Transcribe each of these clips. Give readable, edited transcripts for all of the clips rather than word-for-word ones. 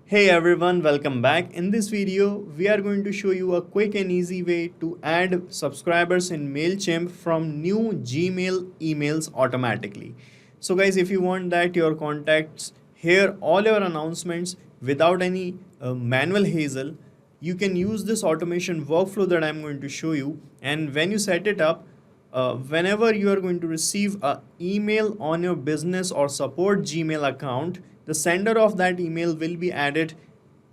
Hey everyone, welcome back. In this video, we are going to show you a quick and easy way to add subscribers in MailChimp from new Gmail emails automatically. So guys, if you want that your contacts hear all your announcements without any manual hassle, you can use this automation workflow that I'm going to show you. And when you set it up, whenever you are going to receive an email on your business or support Gmail account, the sender of that email will be added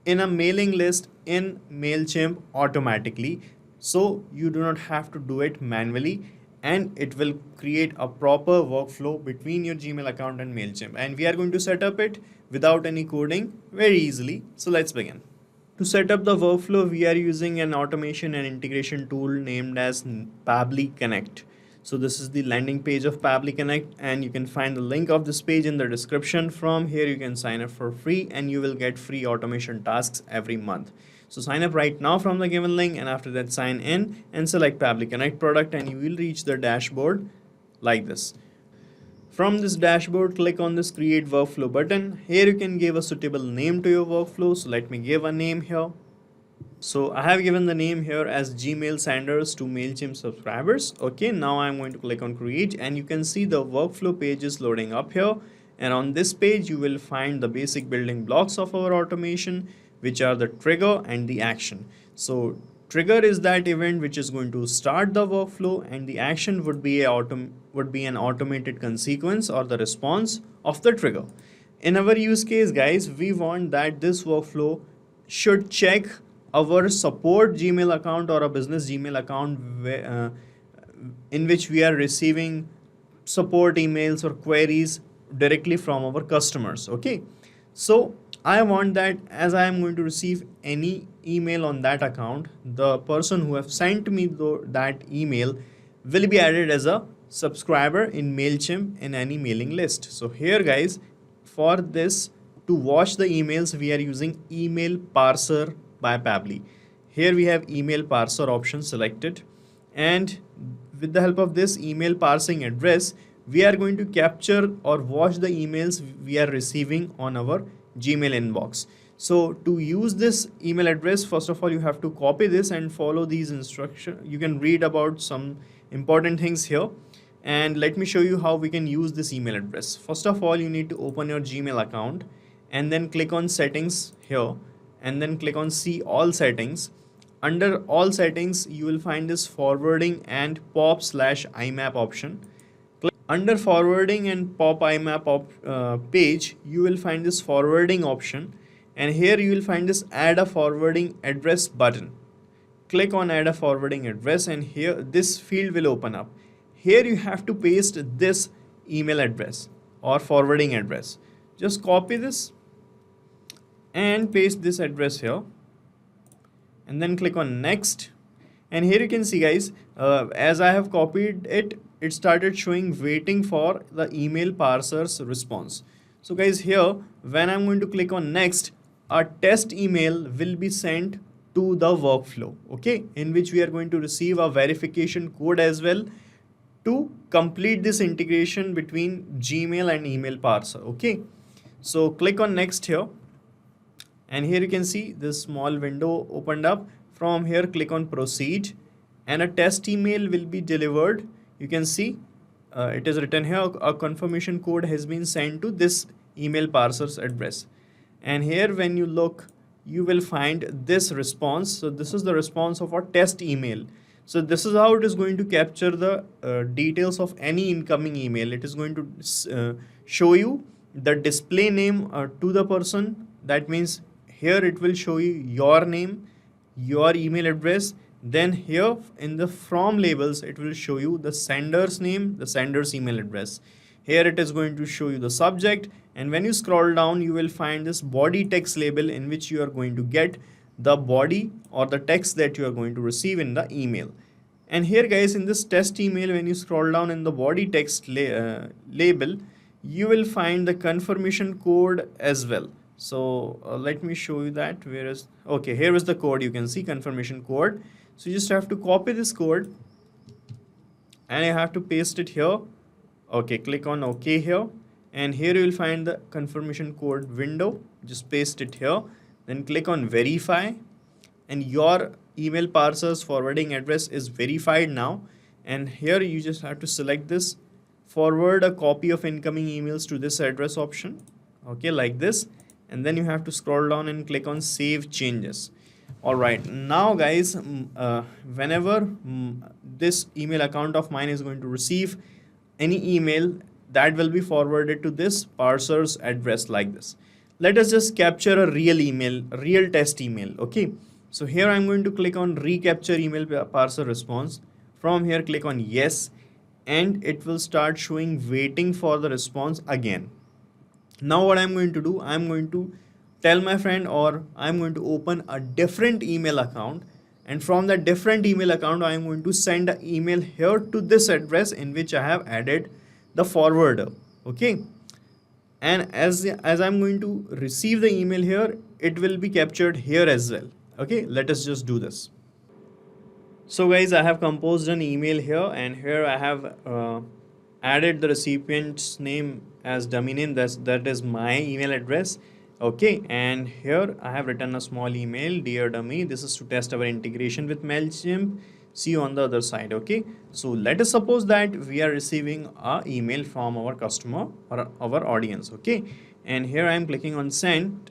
in a mailing list in MailChimp automatically. So you do not have to do it manually, and it will create a proper workflow between your Gmail account and MailChimp. And we are going to set up it without any coding very easily. So let's begin. To set up the workflow, we are using an automation and integration tool named as Pabbly Connect. So this is the landing page of Pabbly Connect, and you can find the link of this page in the description. From here, you can sign up for free and you will get free automation tasks every month. So sign up right now from the given link, and after that sign in and select Pabbly Connect product, and you will reach the dashboard like this. From this dashboard, click on this create workflow button. Here you can give a suitable name to your workflow. So let me give a name here. So I have given the name here as Gmail senders to MailChimp subscribers. Okay, now I'm going to click on create, and you can see the workflow page is loading up here. And on this page, you will find the basic building blocks of our automation, which are the trigger and the action. So trigger is that event which is going to start the workflow, and the action would be an automated consequence or the response of the trigger. In our use case, guys, we want that this workflow should check our support Gmail account or a business Gmail account in which we are receiving support emails or queries directly from our customers. Okay, so I want that as I am going to receive any email on that account, the person who have sent me that email will be added as a subscriber in MailChimp in any mailing list. So here guys, for this to watch the emails, we are using email parser by Pabbly. Here we have email parser option selected, and with the help of this email parsing address, we are going to capture or watch the emails we are receiving on our Gmail inbox. So to use this email address, first of all, you have to copy this and follow these instructions. You can read about some important things here, and let me show you how we can use this email address. First of all, you need to open your Gmail account and then click on settings here, and then click on see all settings. Under all settings, you will find this forwarding and pop/IMAP option. Under forwarding and pop IMAP page, you will find this forwarding option, and here you will find this add a forwarding address button. Click on add a forwarding address, and here this field will open up. Here you have to paste this email address or forwarding address. Just copy this and paste this address here, and then click on next. And here you can see guys, as I have copied it, it started showing waiting for the email parser's response. So guys, here when I'm going to click on next, a test email will be sent to the workflow, okay, in which we are going to receive a verification code as well to complete this integration between Gmail and email parser. Okay, so click on next here, and here you can see this small window opened up. From here, click on proceed, and a test email will be delivered. You can see it is written here, a confirmation code has been sent to this email parser's address. And here when you look, you will find this response. So this is the response of our test email. So this is how it is going to capture the details of any incoming email. It is going to show you the display name to the person. That means here it will show you your name, your email address. Then here in the from labels, it will show you the sender's name, the sender's email address. Here it is going to show you the subject, and when you scroll down, you will find this body text label in which you are going to get the body or the text that you are going to receive in the email. And here guys, in this test email, when you scroll down in the body text label, you will find the confirmation code as well. So let me show you that. Where is, okay, here is the code. You can see confirmation code. So you just have to copy this code and you have to paste it here. Okay, click on OK here, and here you will find the confirmation code window. Just paste it here, then click on verify, and your email parser's forwarding address is verified now. And here you just have to select this forward a copy of incoming emails to this address option, okay, like this. And then you have to scroll down and click on save changes. All right, now guys, whenever this email account of mine is going to receive any email, that will be forwarded to this parser's address like this. Let us just capture a real email, real test email. Okay, so here I'm going to click on recapture email parser response. From here click on yes, and it will start showing waiting for the response again. Now what I'm going to do, I'm going to tell my friend, or I'm going to open a different email account, and from that different email account I'm going to send an email here to this address in which I have added the forwarder. Okay, and as I'm going to receive the email here, it will be captured here as well. Okay, let us just do this. So guys, I have composed an email here, and here I have added the recipient's name as dummy name. That is my email address. Okay, and here I have written a small email, dear dummy, this is to test our integration with MailChimp. See you on the other side. Okay, so let us suppose that we are receiving a email from our customer or our audience. Okay, and here I am clicking on send.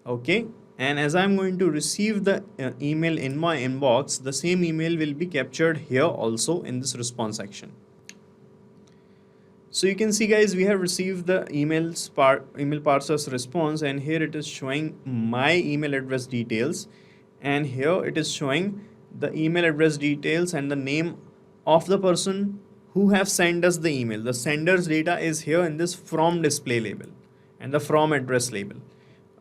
Okay, and as I'm going to receive the email in my inbox, the same email will be captured here also in this response section. So you can see guys, we have received the email parser's response, and here it is showing my email address details, and here it is showing the email address details and the name of the person who have sent us the email. The sender's data is here in this from display label and the from address label,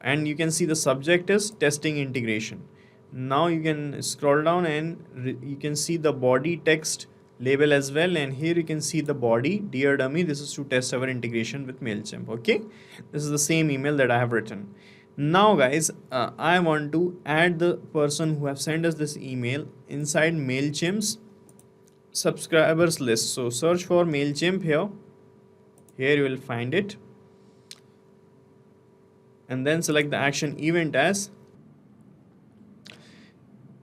and you can see the subject is testing integration. Now you can scroll down and you can see the body text label as well, and here you can see the body, dear dummy, this is to test our integration with MailChimp. Okay, this is the same email that I have written. Now guys, I want to add the person who have sent us this email inside MailChimp's subscribers list. So search for MailChimp here you will find it, and then select the action event as.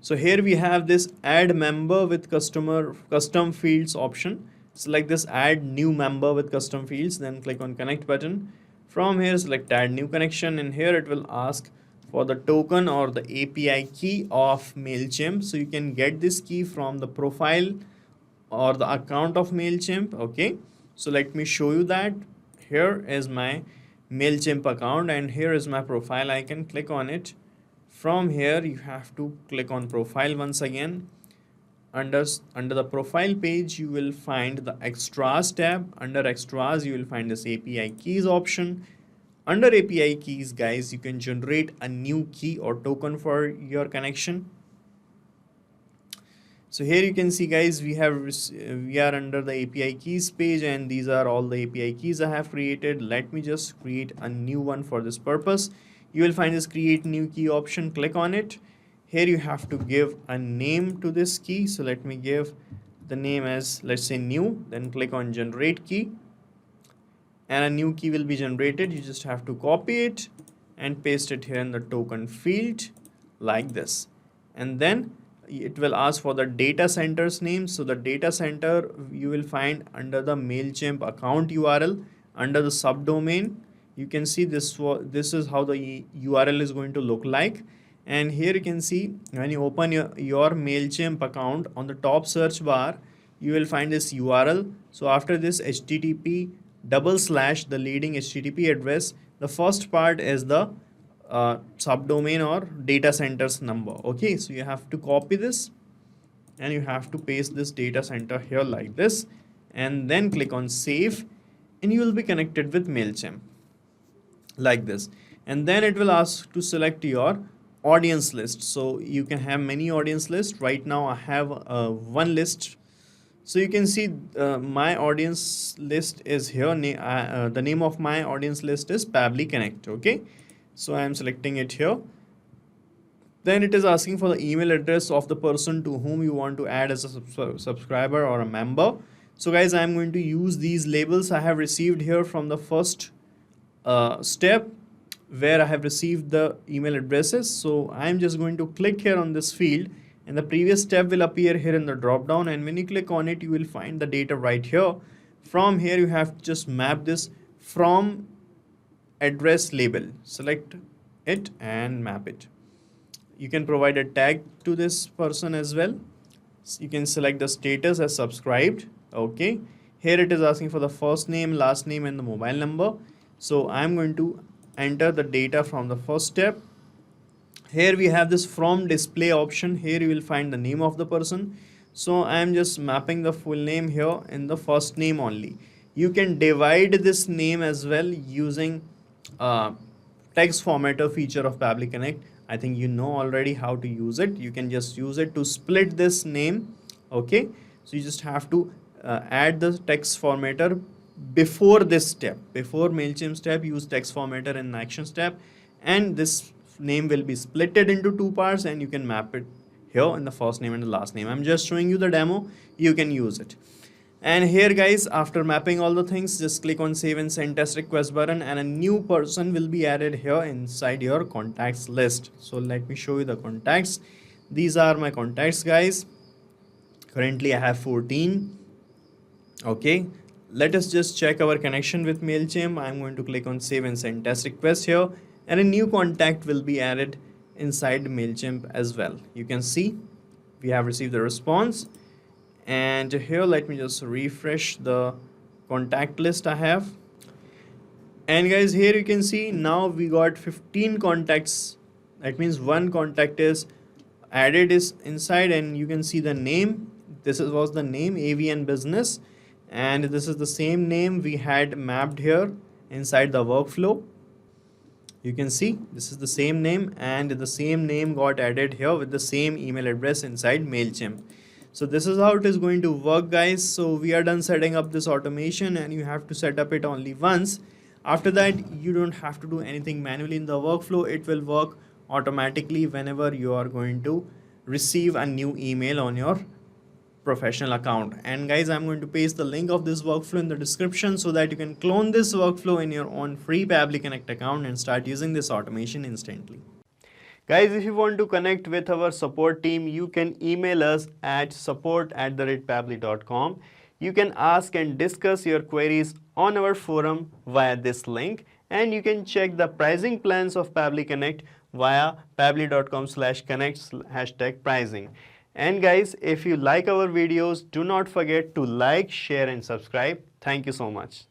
So here we have this add member with custom fields option. Select this add new member with custom fields, then click on connect button. From here select add new connection, and here it will ask for the token or the API key of MailChimp. So you can get this key from the profile or the account of MailChimp. Okay, so let me show you that. Here is my MailChimp account, and here is my profile. I can click on it. From here you have to click on profile once again. Under the profile page you will find the extras tab. Under extras you will find this API keys option. Under API keys guys, you can generate a new key or token for your connection. So here you can see guys, we are under the API keys page, and these are all the API keys I have created. Let me just create a new one for this purpose. You will find this create new key option, click on it. Here you have to give a name to this key. So let me give the name as, let's say, new, then click on generate key, and a new key will be generated. You just have to copy it and paste it here in the token field like this, and then it will ask for the data center's name. So the data center you will find under the MailChimp account URL under the subdomain. You can see this is how the URL is going to look like, and here you can see when you open your MailChimp account, on the top search bar you will find this URL. So after this HTTP / the leading HTTP address, the first part is the subdomain or data center's number. Okay, so you have to copy this and you have to paste this data center here like this, and then click on save, and you will be connected with MailChimp like this. And then it will ask to select your audience list. So you can have many audience lists. Right now I have one list. So you can see my audience list is here. The name of my audience list is Pabbly Connect. Okay, so I am selecting it here. Then it is asking for the email address of the person to whom you want to add as a subscriber or a member. So guys, I am going to use these labels I have received here from the first step, where I have received the email addresses. So I'm just going to click here on this field, and the previous step will appear here in the drop down, and when you click on it you will find the data right here. From here you have to just map this from address label. Select it and map it. You can provide a tag to this person as well. So you can select the status as subscribed. Okay, here it is asking for the first name, last name and the mobile number. So I'm going to enter the data from the first step. Here we have this from display option. Here you will find the name of the person. So I'm just mapping the full name here in the first name only. You can divide this name as well using text formatter feature of Pabbly Connect. I think you know already how to use it. You can just use it to split this name. Okay, so you just have to add the text formatter before this step. Before MailChimp step, use text formatter in the action step, and this name will be splitted into two parts, and you can map it here in the first name and the last name. I'm just showing you the demo. You can use it. And here guys, after mapping all the things, just click on save and send test request button, and a new person will be added here inside your contacts list. So let me show you the contacts. These are my contacts guys. Currently I have 14. Okay, let us just check our connection with MailChimp. I'm going to click on save and send test request here, and a new contact will be added inside MailChimp as well. You can see we have received the response. And here let me just refresh the contact list I have, and guys here you can see now we got 15 contacts. That means one contact is added is inside, and you can see the name. This was the name, AVN Business, and this is the same name we had mapped here inside the workflow. You can see this is the same name, and the same name got added here with the same email address inside MailChimp. So this is how it is going to work guys. So we are done setting up this automation, and you have to set up it only once. After that you don't have to do anything manually in the workflow. It will work automatically whenever you are going to receive a new email on your professional account. And guys, I'm going to paste the link of this workflow in the description so that you can clone this workflow in your own free Pabbly Connect account and start using this automation instantly. Guys, if you want to connect with our support team, you can email us at support@pabbly.com. You can ask and discuss your queries on our forum via this link, and you can check the pricing plans of Pabbly Connect via pabbly.com/connect #pricing. And guys, if you like our videos, do not forget to like, share and subscribe. Thank you so much.